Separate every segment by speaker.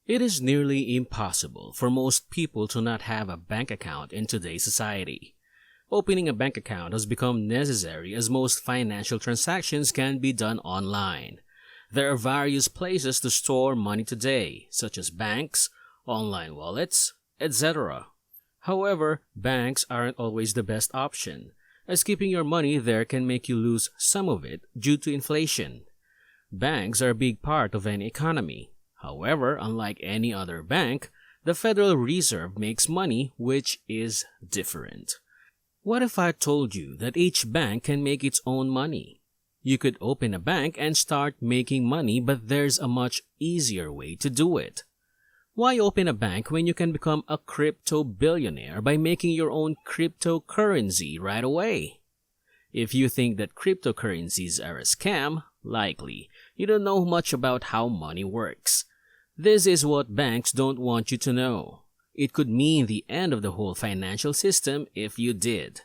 Speaker 1: It is nearly impossible for most people to not have a bank account in today's society. Opening a bank account has become necessary as most financial transactions can be done online. There are various places to store money today, such as banks, online wallets, etc. However, banks aren't always the best option, as keeping your money there can make you lose some of it due to inflation. Banks are a big part of any economy. However, unlike any other bank, the Federal Reserve makes money, which is different. What if I told you that each bank can make its own money? You could open a bank and start making money, but there's a much easier way to do it. Why open a bank when you can become a crypto billionaire by making your own cryptocurrency right away? If you think that cryptocurrencies are a scam, likely you don't know much about how money works. This is what banks don't want you to know. It could mean the end of the whole financial system if you did.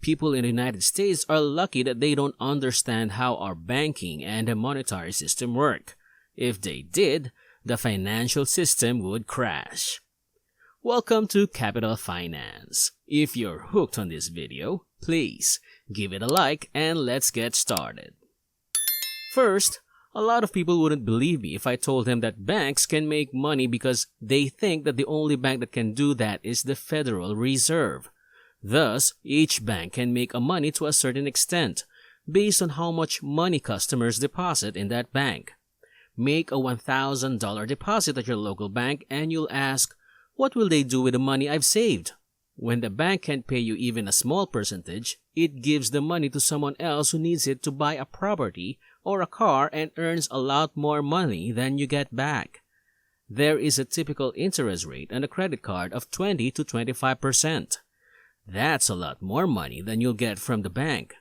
Speaker 1: People in the United States are lucky that they don't understand how our banking and the monetary system work. If they did, the financial system would crash. Welcome to Capital Finance. If you're hooked on this video, please give it a like and let's get started. First, a lot of people wouldn't believe me if I told them that banks can make money because they think that the only bank that can do that is the Federal Reserve. Thus, each bank can make a money to a certain extent, based on how much money customers deposit in that bank. Make a $1,000 deposit at your local bank and you'll ask, what will they do with the money I've saved? When the bank can't pay you even a small percentage, it gives the money to someone else who needs it to buy a property or a car and earns a lot more money than you get back. There is a typical interest rate on a credit card of 20 to 25%. That's a lot more money than you'll get from the bank.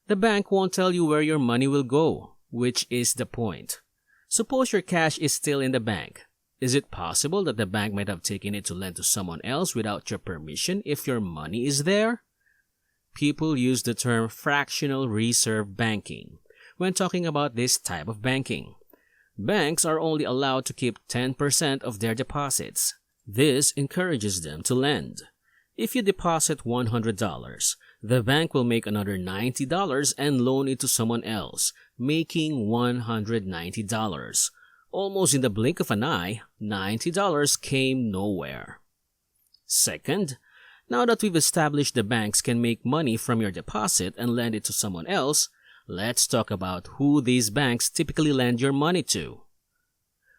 Speaker 1: The bank won't tell you where your money will go, which is the point. Suppose your cash is still in the bank. Is it possible that the bank might have taken it to lend to someone else without your permission if your money is there? People use the term fractional reserve banking when talking about this type of banking. Banks are only allowed to keep 10% of their deposits. This encourages them to lend. If you deposit $100, the bank will make another $90 and loan it to someone else, making $190. Almost in the blink of an eye, $90 came nowhere. Second, now that we've established the banks can make money from your deposit and lend it to someone else, let's talk about who these banks typically lend your money to.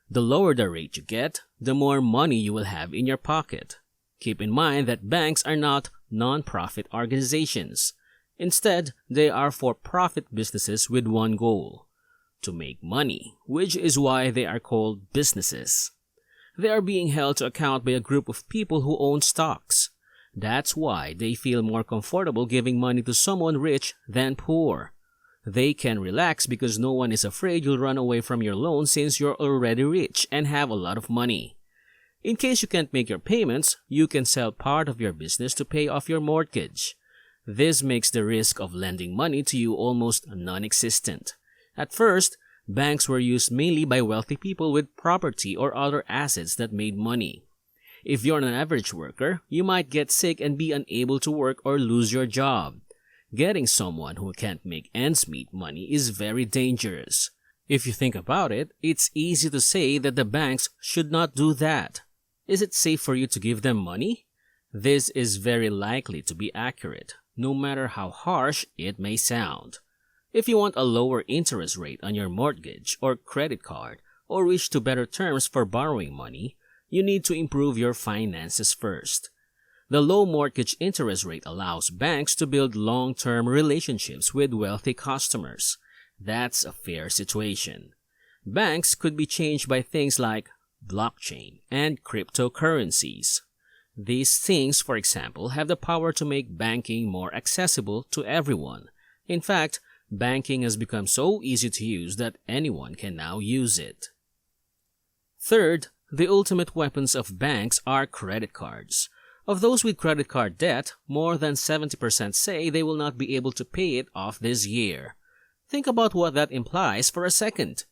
Speaker 1: The lower the rate you get, the more money you will have in your pocket. Keep in mind that banks are not non-profit organizations. Instead, they are for-profit businesses with one goal: to make money, which is why they are called businesses. They are being held to account by a group of people who own stocks. That's why they feel more comfortable giving money to someone rich than poor. They can relax because no one is afraid you'll run away from your loan since you're already rich and have a lot of money. In case you can't make your payments, you can sell part of your business to pay off your mortgage. This makes the risk of lending money to you almost non-existent. At first, banks were used mainly by wealthy people with property or other assets that made money. If you're an average worker, you might get sick and be unable to work or lose your job. Getting someone who can't make ends meet money is very dangerous. If you think about it, it's easy to say that the banks should not do that. Is it safe for you to give them money? This is very likely to be accurate, no matter how harsh it may sound. If you want a lower interest rate on your mortgage or credit card or wish to better terms for borrowing money, you need to improve your finances first. The low mortgage interest rate allows banks to build long-term relationships with wealthy customers. That's a fair situation. Banks could be changed by things like blockchain and cryptocurrencies. These things, for example, have the power to make banking more accessible to everyone. In fact, banking has become so easy to use that anyone can now use it. Third, the ultimate weapons of banks are credit cards. Of those with credit card debt, more than 70% say they will not be able to pay it off this year. Think about what that implies for a second.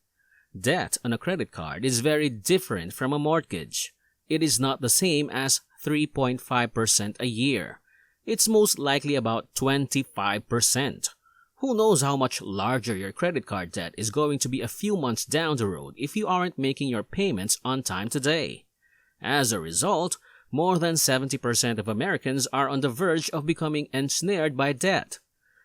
Speaker 1: Debt on a credit card is very different from a mortgage. It is not the same as 3.5% a year. It's most likely about 25%. Who knows how much larger your credit card debt is going to be a few months down the road if you aren't making your payments on time today. As a result, more than 70% of Americans are on the verge of becoming ensnared by debt.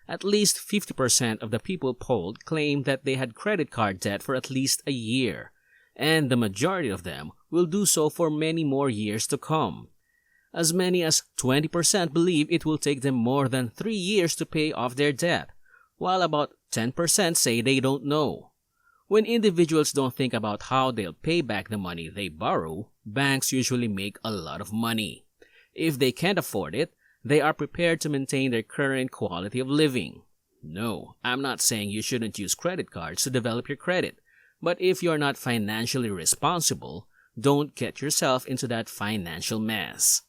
Speaker 1: At least 50% of the people polled claim that they had credit card debt for at least a year, and the majority of them will do so for many more years to come. As many as 20% believe it will take them more than 3 years to pay off their debt, while about 10% say they don't know. When individuals don't think about how they'll pay back the money they borrow, banks usually make a lot of money. If they can't afford it, they are prepared to maintain their current quality of living. No, I'm not saying you shouldn't use credit cards to develop your credit, but if you're not financially responsible, don't get yourself into that financial mess.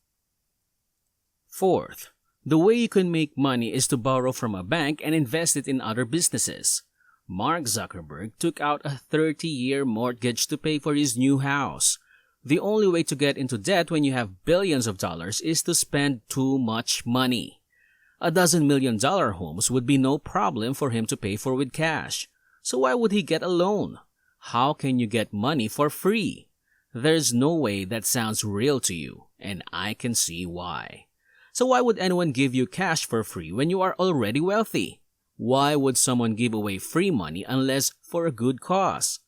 Speaker 1: Fourth, the way you can make money is to borrow from a bank and invest it in other businesses. Mark Zuckerberg took out a 30-year mortgage to pay for his new house. The only way to get into debt when you have billions of dollars is to spend too much money. $12 million homes would be no problem for him to pay for with cash. So why would he get a loan? How can you get money for free? There's no way that sounds real to you, and I can see why. So why would anyone give you cash for free when you are already wealthy? Why would someone give away free money unless for a good cause?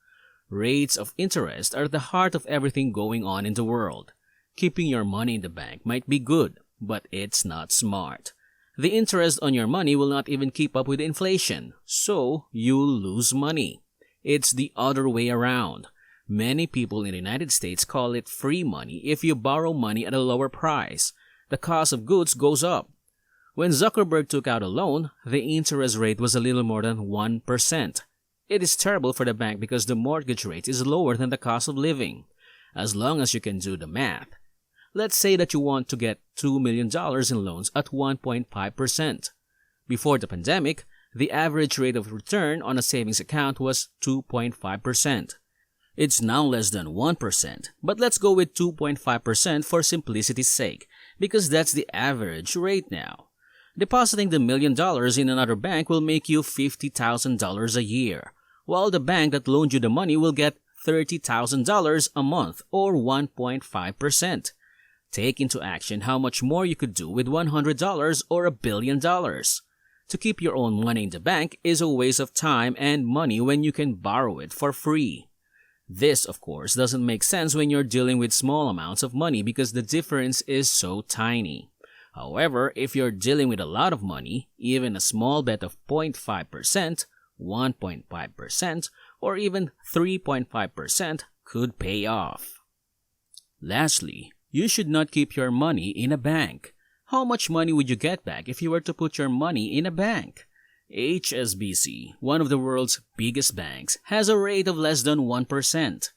Speaker 1: Rates of interest are the heart of everything going on in the world. Keeping your money in the bank might be good, but it's not smart. The interest on your money will not even keep up with inflation, so you'll lose money. It's the other way around. Many people in the United States call it free money if you borrow money at a lower price. The cost of goods goes up. When Zuckerberg took out a loan, the interest rate was a little more than 1%. It is terrible for the bank because the mortgage rate is lower than the cost of living. As long as you can do the math. Let's say that you want to get $2 million in loans at 1.5%. Before the pandemic, the average rate of return on a savings account was 2.5%. It's now less than 1%, but let's go with 2.5% for simplicity's sake, because that's the average rate now. Depositing the $1 million in another bank will make you $50,000 a year, while the bank that loaned you the money will get $30,000 a month or 1.5%. Take into action how much more you could do with $100 or $1 billion. To keep your own money in the bank is a waste of time and money when you can borrow it for free. This, of course, doesn't make sense when you're dealing with small amounts of money because the difference is so tiny. However, if you're dealing with a lot of money, even a small bet of 0.5%, 1.5%, or even 3.5% could pay off. Lastly, you should not keep your money in a bank. How much money would you get back if you were to put your money in a bank? HSBC, one of the world's biggest banks, has a rate of less than 1%.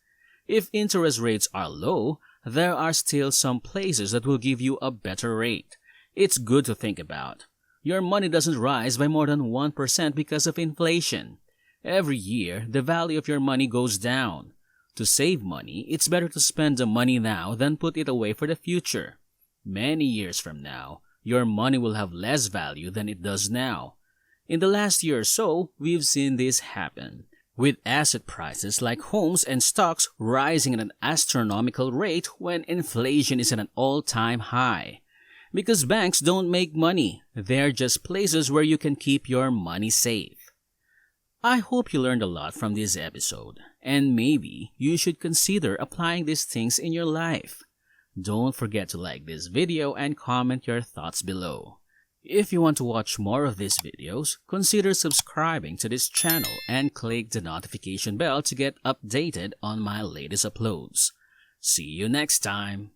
Speaker 1: If interest rates are low, there are still some places that will give you a better rate. It's good to think about. Your money doesn't rise by more than 1% because of inflation. Every year, the value of your money goes down. To save money, it's better to spend the money now than put it away for the future. Many years from now, your money will have less value than it does now. In the last year or so, we've seen this happen, with asset prices like homes and stocks rising at an astronomical rate when inflation is at an all-time high. Because banks don't make money, they're just places where you can keep your money safe. I hope you learned a lot from this episode, and maybe you should consider applying these things in your life. Don't forget to like this video and comment your thoughts below. If you want to watch more of these videos, consider subscribing to this channel and click the notification bell to get updated on my latest uploads. See you next time!